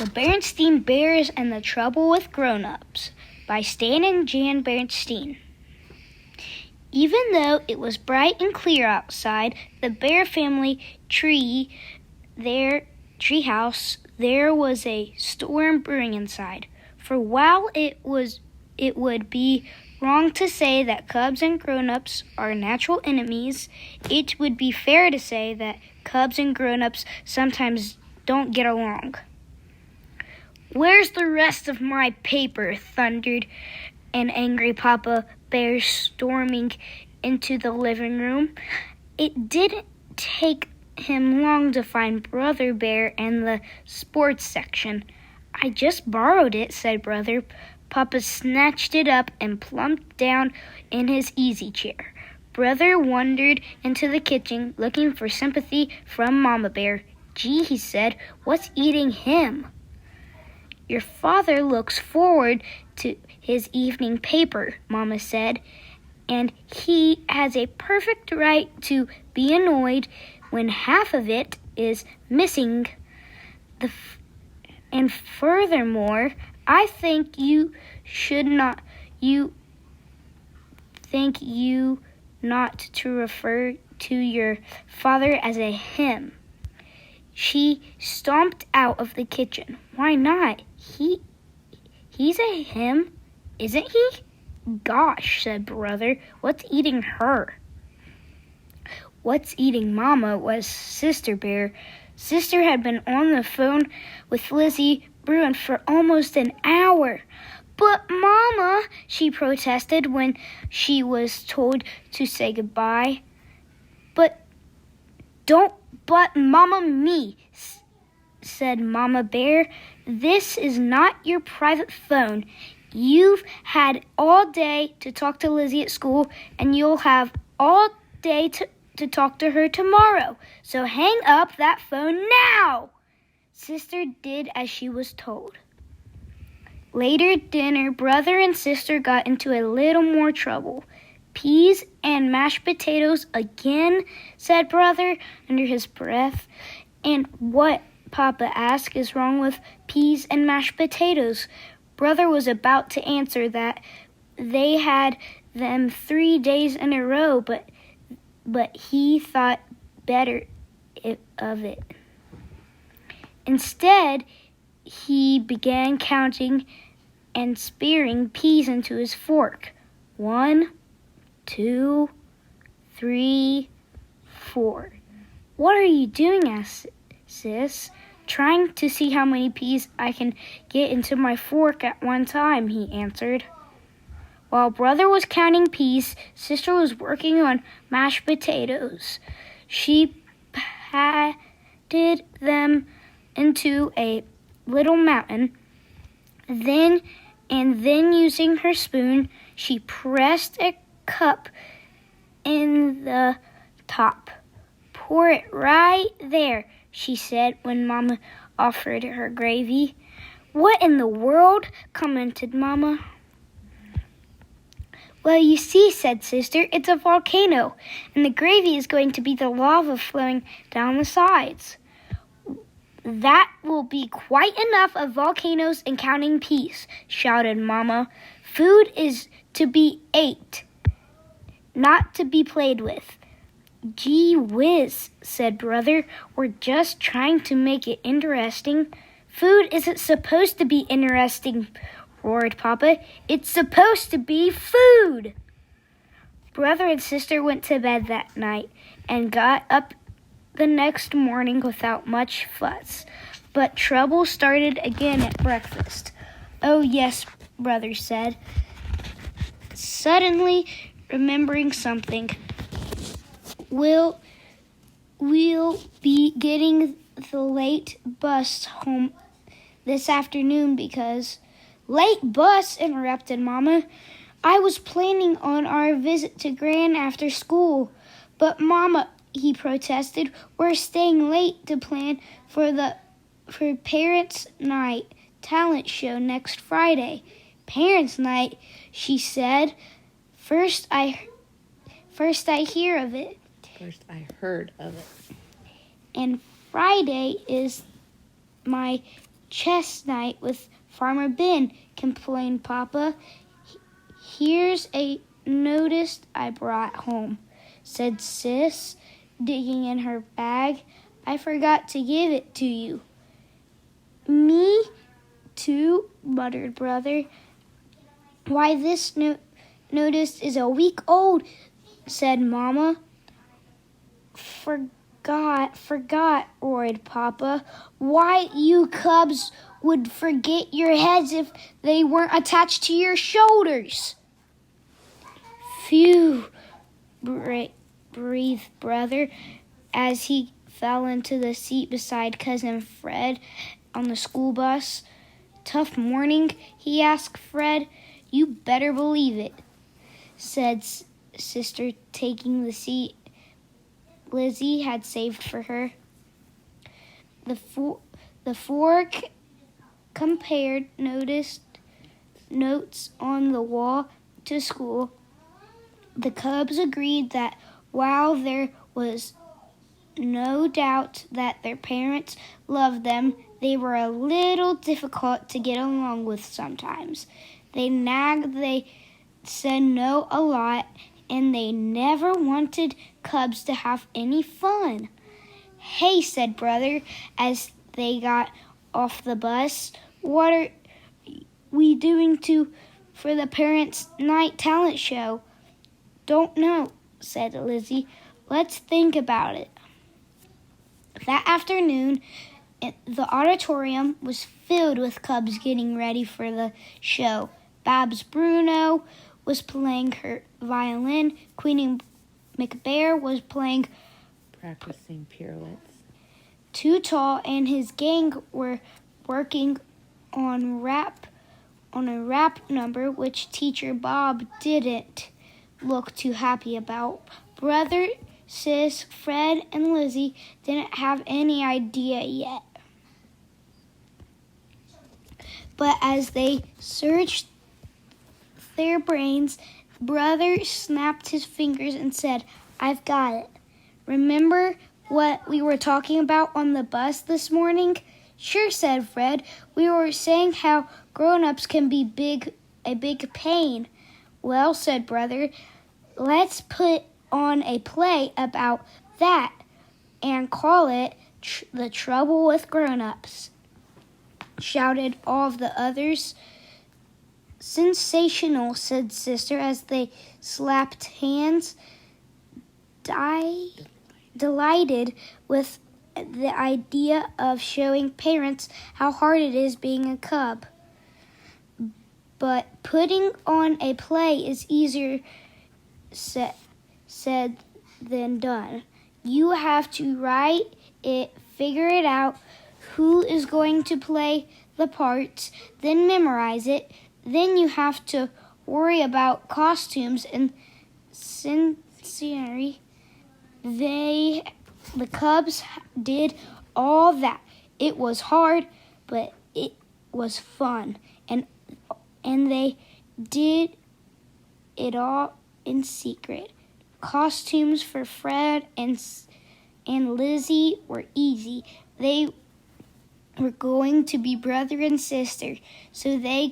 The Berenstain Bears and the Trouble with Grownups by Stan and Jan Berenstain. Even though it was bright and clear outside the Bear family treehouse, there was a storm brewing inside. For while it would be wrong to say that cubs and grown-ups are natural enemies, it would be fair to say that cubs and grown-ups sometimes don't get along. "Where's the rest of my paper?" thundered an angry Papa Bear, storming into the living room. It didn't take him long to find Brother Bear in the sports section. "I just borrowed it," said Brother. Papa snatched it up and plumped down in his easy chair. Brother wandered into the kitchen, looking for sympathy from Mama Bear. "Gee," he said, "what's eating him?" "Your father looks forward to his evening paper," Mama said, "and he has a perfect right to be annoyed when half of it is missing. And furthermore, I think you not to refer to your father as a him." She stomped out of the kitchen. "Why not? He's a him, isn't he?" "Gosh," said Brother, "what's eating her?" What's eating Mama was Sister Bear. Sister had been on the phone with Lizzie Bruin for almost an hour. "But Mama," she protested when she was told to say goodbye. "Don't but Mama me," said Mama Bear. "This is not your private phone. You've had all day to talk to Lizzie at school, and you'll have all day to talk to her tomorrow. So hang up that phone now." Sister did as she was told. Later dinner, Brother and Sister got into a little more trouble. "Peas and mashed potatoes again?" said Brother under his breath. "And what," Papa asked, "is wrong with peas and mashed potatoes?" Brother was about to answer that they had them 3 days in a row, but he thought better of it. Instead, he began counting and spearing peas into his fork. 1, 2, 3, 4. "What are you doing?" asked Sis. "Trying to see how many peas I can get into my fork at one time," he answered. While Brother was counting peas, Sister was working on mashed potatoes. She patted them into a little mountain. Then using her spoon, she pressed a cup in the top. "Pour it right there," she said when Mama offered her gravy. "What in the world?" commented Mama. "Well, you see," said Sister, "it's a volcano, and the gravy is going to be the lava flowing down the sides." "That will be quite enough of volcanoes and counting peas," shouted Mama. "Food is to be ate, not to be played with." "Gee whiz," said Brother, "we're just trying to make it interesting." "Food isn't supposed to be interesting," roared Papa. "It's supposed to be food." Brother and Sister went to bed that night and got up the next morning without much fuss. But trouble started again at breakfast. "Oh yes," Brother said, suddenly remembering something. We'll be getting the late bus home this afternoon because..." "Late bus?" interrupted Mama. "I was planning on our visit to Gran after school." "But Mama," he protested, "we're staying late to plan for Parents' Night talent show next Friday." "Parents' Night?" she said. First I heard of it. And Friday is my chess night with Farmer Ben," complained Papa. "Here's a notice I brought home," said Sis, digging in her bag. "I forgot to give it to you." "Me too," muttered Brother. "Why, this notice is a week old," said Mama. Forgot, roared Papa. "Why, you cubs would forget your heads if they weren't attached to your shoulders." "Phew," breathed Brother as he fell into the seat beside Cousin Fred on the school bus. "Tough morning?" he asked Fred. "You better believe it," said Sister, taking the seat Lizzie had saved for her. The four compared notes on the wall to school. The cubs agreed that while there was no doubt that their parents loved them, they were a little difficult to get along with sometimes. They nagged, they said no a lot, and they never wanted cubs to have any fun. "Hey," said Brother as they got off the bus, "what are we doing for the Parents' Night Talent Show?" "Don't know," said Lizzie. "Let's think about it." That afternoon, the auditorium was filled with cubs getting ready for the show. Babs Bruno was playing her violin. Queenie McBear was practicing pirouettes. Too Tall and his gang were working on a rap number which Teacher Bob didn't look too happy about. Brother, Sis, Fred, and Lizzie didn't have any idea yet. But as they searched their brains, Brother snapped his fingers and said, "I've got it. Remember what we were talking about on the bus this morning?" "Sure," said Fred. "We were saying how grown-ups can be a big pain." "Well," said Brother, "let's put on a play about that and call it The Trouble with Grown-ups," shouted all of the others. "Sensational," said Sister as they slapped hands, delighted with the idea of showing parents how hard it is being a cub. "But putting on a play is easier said than done. You have to write it, figure it out, who is going to play the parts, then memorize it. Then you have to worry about costumes and scenery." The cubs did all that. It was hard, but it was fun, and they did it all in secret. Costumes for Fred and Lizzie were easy. They were going to be brother and sister, so they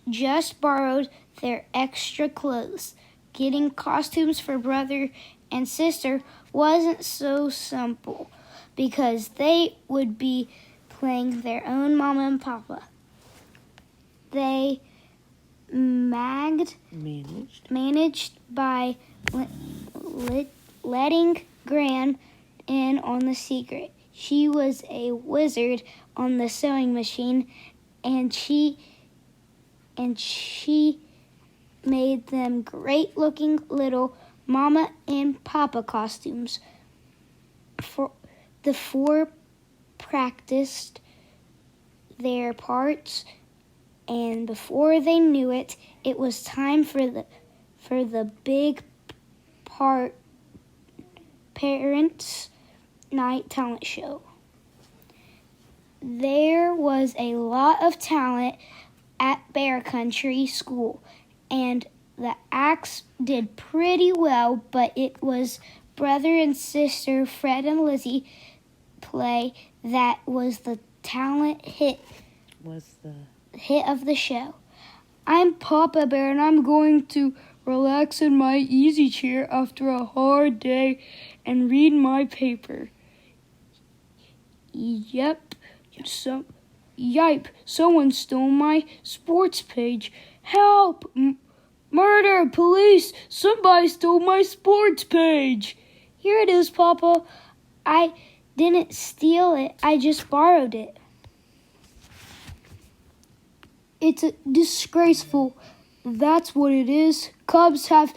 just borrowed their extra clothes. Getting costumes for brother and sister wasn't so simple because they would be playing their own mama and papa. They managed by letting Gran in on the secret. She was a wizard on the sewing machine, and she made them great-looking little mama and papa costumes. The four practiced their parts, and before they knew it, it was time for the big Parents' Night Talent Show. There was a lot of talent at Bear Country School, and the acts did pretty well, but it was brother and sister Fred and Lizzie play that was the talent hit Was the of the show. I'm Papa Bear, and I'm going to relax in my easy chair after a hard day and read my paper. Yipe, someone stole my sports page. Help! Murder! Police! Somebody stole my sports page. Here it is, Papa. I didn't steal it. I just borrowed it. It's disgraceful. That's what it is. Cubs have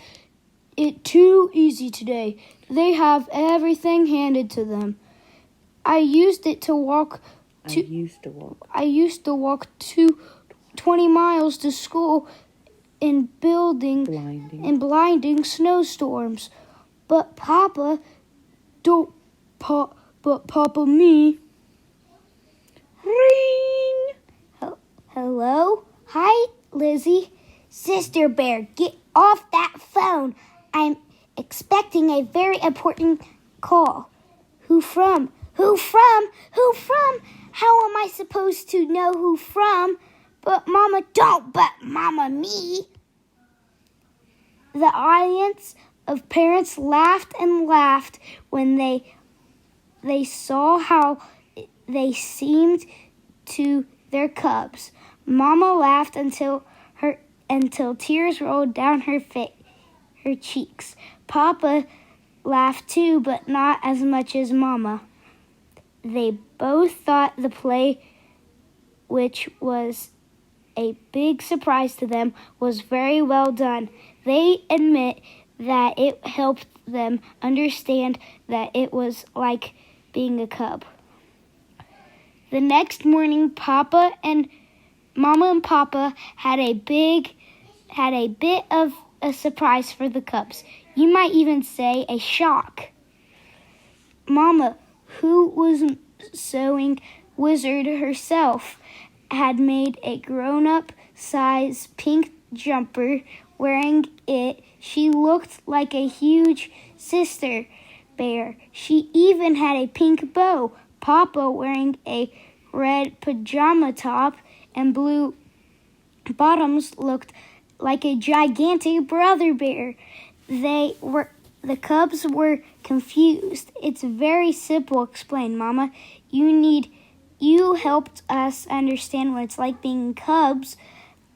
it too easy today. They have everything handed to them. I used to walk 20 miles to school in blinding snowstorms. But Papa, Papa me. Ring! Hello? Hi, Lizzie. Sister Bear, get off that phone. I'm expecting a very important call. Who from? Who from? Who from? How am I supposed to know who from? But Mama, don't but Mama me. The audience of parents laughed and laughed when they saw how they seemed to their cubs. Mama laughed until tears rolled down her cheeks. Papa laughed too, but not as much as Mama. They both thought the play, which was a big surprise to them, was very well done. They admit that it helped them understand that it was like being a cub. The next morning, Mama and Papa had a bit of a surprise for the cubs. You might even say a shock. Mama, who was sewing wizard herself, had made a grown-up size pink jumper. Wearing it, she looked like a huge sister bear. She even had a pink bow. Papa, wearing a red pajama top and blue bottoms, looked like a gigantic brother bear. The cubs were confused. It's very simple, explained Mama. You helped us understand what it's like being cubs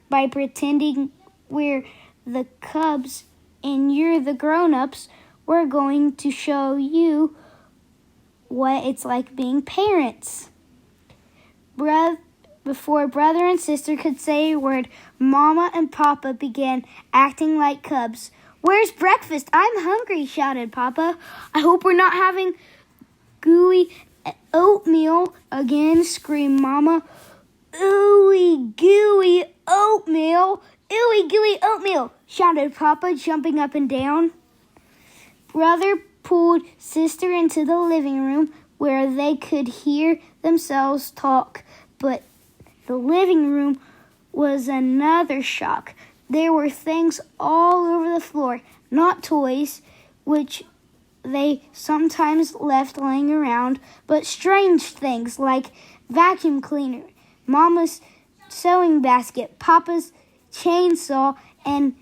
by pretending we're the cubs and you're the grown-ups. We're going to show you what it's like being parents. Before brother and sister could say a word, Mama and Papa began acting like cubs. Where's breakfast? I'm hungry, shouted Papa. I hope we're not having gooey oatmeal again, screamed Mama. Ooey gooey oatmeal! Ooey gooey oatmeal! Shouted Papa, jumping up and down. Brother pulled sister into the living room where they could hear themselves talk, but the living room was another shock. There were things all over the floor, not toys, which they sometimes left laying around, but strange things like vacuum cleaner, Mama's sewing basket, Papa's chainsaw, and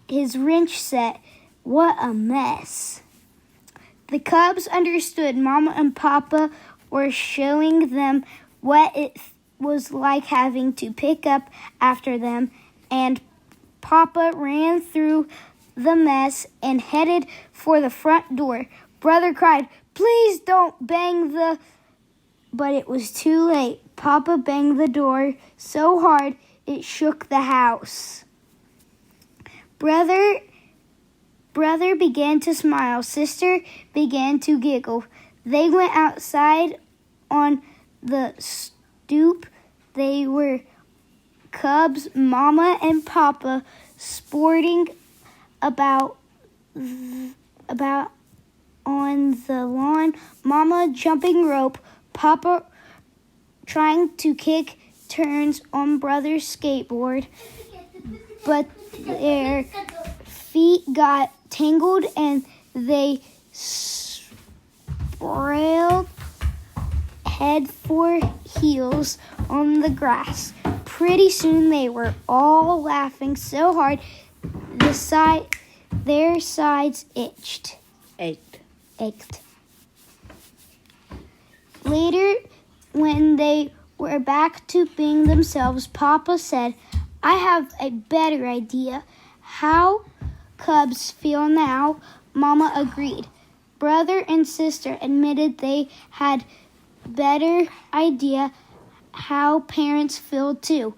his wrench set. What a mess. The cubs understood Mama and Papa were showing them what it was like having to pick up after them, and Papa ran through the mess and headed for the front door. Brother cried, "Please don't bang the..." But it was too late. Papa banged the door so hard it shook the house. Brother began to smile. Sister began to giggle. They went outside on the stoop. They were cubs, Mama and Papa, sporting about on the lawn. Mama jumping rope, Papa trying to kick turns on Brother's skateboard, but their feet got tangled and they sprawled head for heels on the grass. Pretty soon they were all laughing so hard their sides ached. Later, when they were back to being themselves, Papa said, "I have a better idea." "How cubs feel now," Mama agreed. Brother and sister admitted they had better idea how parents feel too.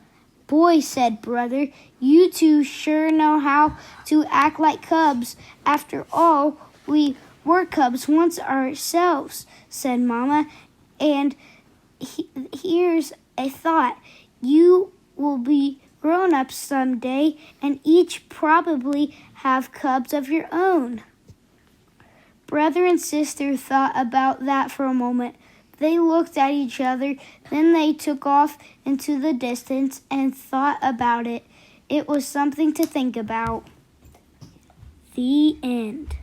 "Boy," said Brother, "you two sure know how to act like cubs. After all, we were cubs once ourselves," said Mama. "And here's a thought. You will be grown-ups someday and each probably have cubs of your own." Brother and sister thought about that for a moment. They looked at each other, then they took off into the distance and thought about it. It was something to think about. The end.